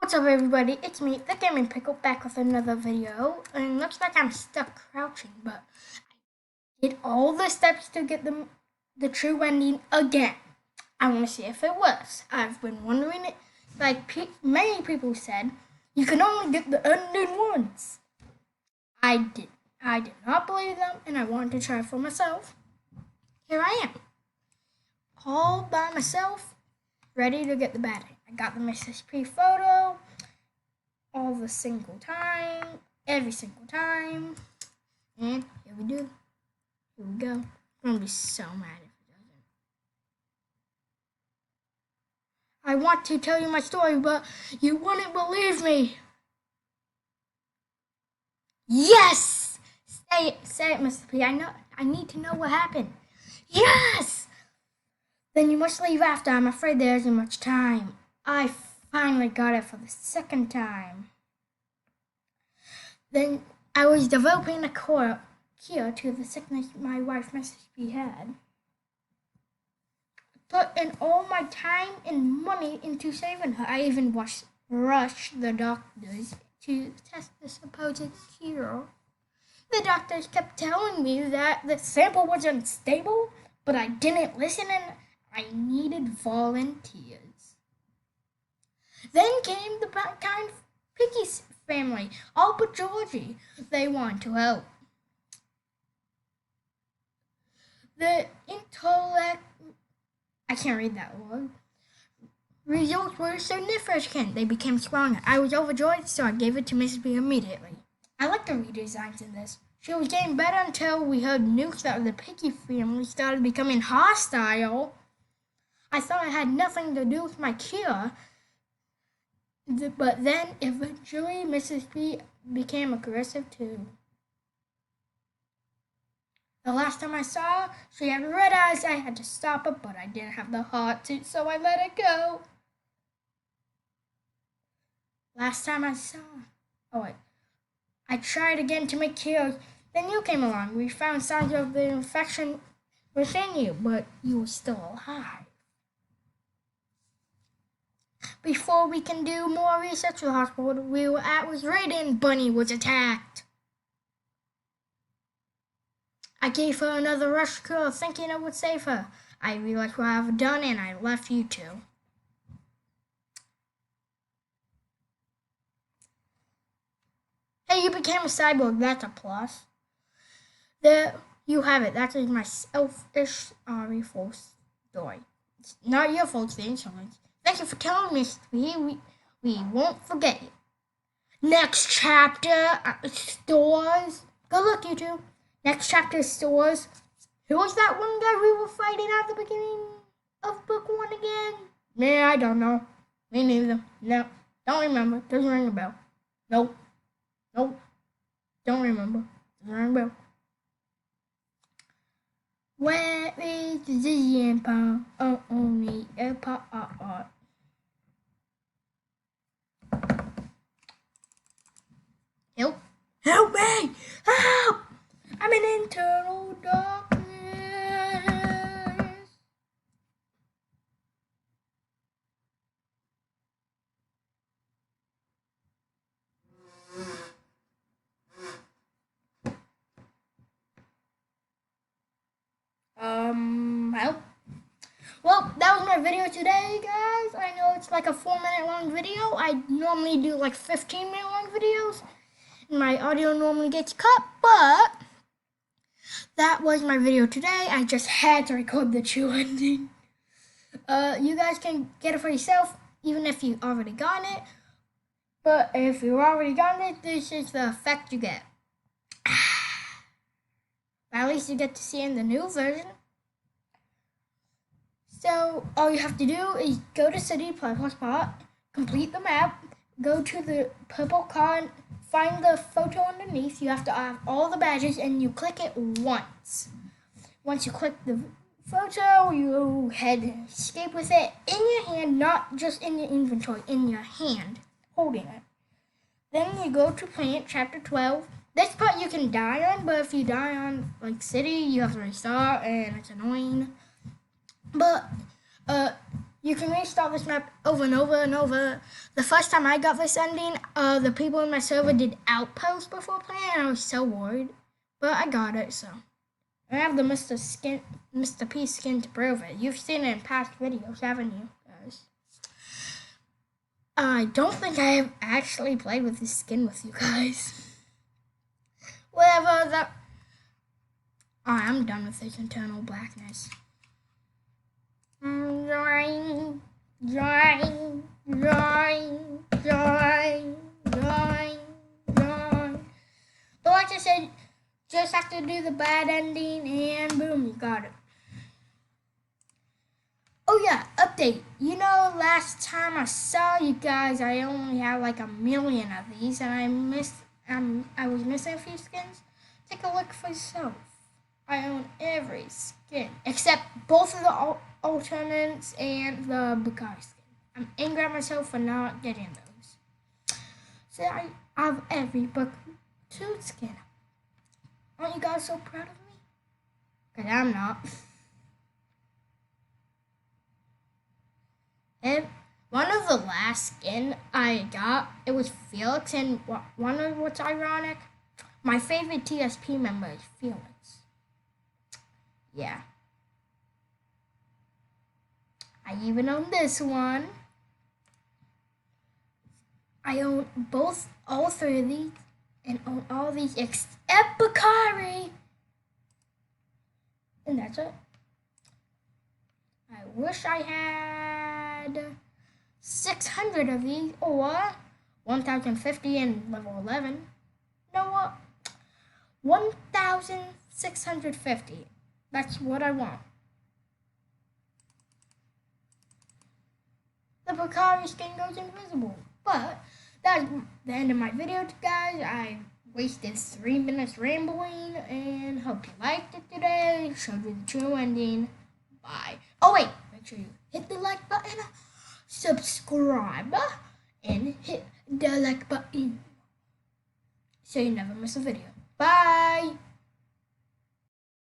What's up everybody, it's me, the Gaming Pickle, back with another video, and it looks like I'm stuck crouching, but I did all the steps to get the true ending again. I want to see if it works. I've been wondering it, many people said, you can only get the ending once. I did not believe them, and I wanted to try it for myself. Here I am, all by myself, ready to get the bad end. I got the Mrs. P photo, every single time, and here we go. I'm gonna be so mad if it doesn't. I want to tell you my story, but you wouldn't believe me. Yes! Say it, Mr. P. I need to know what happened. Yes! Then you must leave after. I'm afraid there isn't much time. I finally got it for the second time. Then I was developing a cure to the sickness my wife, Mrs. P, had. Put in all my time and money into saving her. I even rushed the doctors to test the supposed cure. The doctors kept telling me that the sample was unstable, but I didn't listen and I needed volunteers. Then came the kind picky family, all but Georgie. They want to help. The intellect, I can't read that word. Results were significant. They became stronger. I was overjoyed, so I gave it to Mrs. B immediately. I like the redesigns in this. She was getting better until we heard news that the Picky family started becoming hostile. I thought it had nothing to do with my cure, but then eventually Mrs. P became aggressive too. The last time I saw her, she had red eyes. I had to stop her, but I didn't have the heart to, so I let it go. Last time I saw her, I tried again to make cures. Then you came along. We found signs of the infection within you, but you were still alive. Before we can do more research, the hospital we were at was raided and Bunny was attacked. I gave her another rush cure thinking it would save her. I realized what I've done and I left you two. Hey, you became a cyborg. That's a plus. There you have it. That is my selfish, full story. It's not your fault, the insurance. Thank you for telling me. We won't forget it. Next chapter, stores. Good luck, you two. Next chapter, stores. Who was that one guy we were fighting at the beginning of book 1 again? Man, I don't know. Me neither. No, don't remember. Doesn't ring a bell. Nope. Don't remember. Doesn't ring a bell. Where is the empire? Oh, only a part. Help me! Help! I'm in internal darkness. Help. Well, that was my video today, guys. I know it's like a 4-minute long video. I normally do like 15-minute long videos. My audio normally gets cut, but that was my video today. I just had to record the true ending. You guys can get it for yourself, even if you already gotten it. But if you already gotten it, this is the effect you get. At least you get to see in the new version. So all you have to do is go to City Purple Spot, complete the map, go to the purple car, find the photo underneath. You have to have all the badges and you click it once. Once you click the photo, you escape with it in your hand, not just in your inventory, in your hand, holding it. Then you go to Planet Chapter 12. This part you can die on, but if you die on like City, you have to restart and it's annoying. But You can restart this map over and over and over. The first time I got this ending, the people in my server did outpost before playing, and I was so worried. But I got it, so. I have the Mr. P skin to prove it. You've seen it in past videos, haven't you, guys? I don't think I have actually played with this skin with you guys. Whatever that. I'm done with this internal blackness. Join. But like I said, just have to do the bad ending and boom, you got it. Oh yeah, update. You know, last time I saw you guys, I only had like 1 million of these, and I was missing a few skins. Take a look for yourself. I own every skin except both of the alternates and the Bakari skin. I'm angry at myself for not getting those. So I have every Bakari skin. Aren't you guys so proud of me? Because I'm not. And one of the last skin I got, it was Felix, and one of what's ironic, my favorite TSP member is Felix. Yeah. I even own this one. I own all 3 of these, and own all these except Bakari. And that's it. I wish I had 600 of these, or 1,050 in level 11. You know what? 1,650. That's what I want. The Bakari skin goes invisible. But that's the end of my video, guys. I wasted 3 minutes rambling, and hope you liked it today. Showed you the true ending. Bye. Oh wait, make sure you hit the like button, subscribe, and hit the like button so you never miss a video. Bye.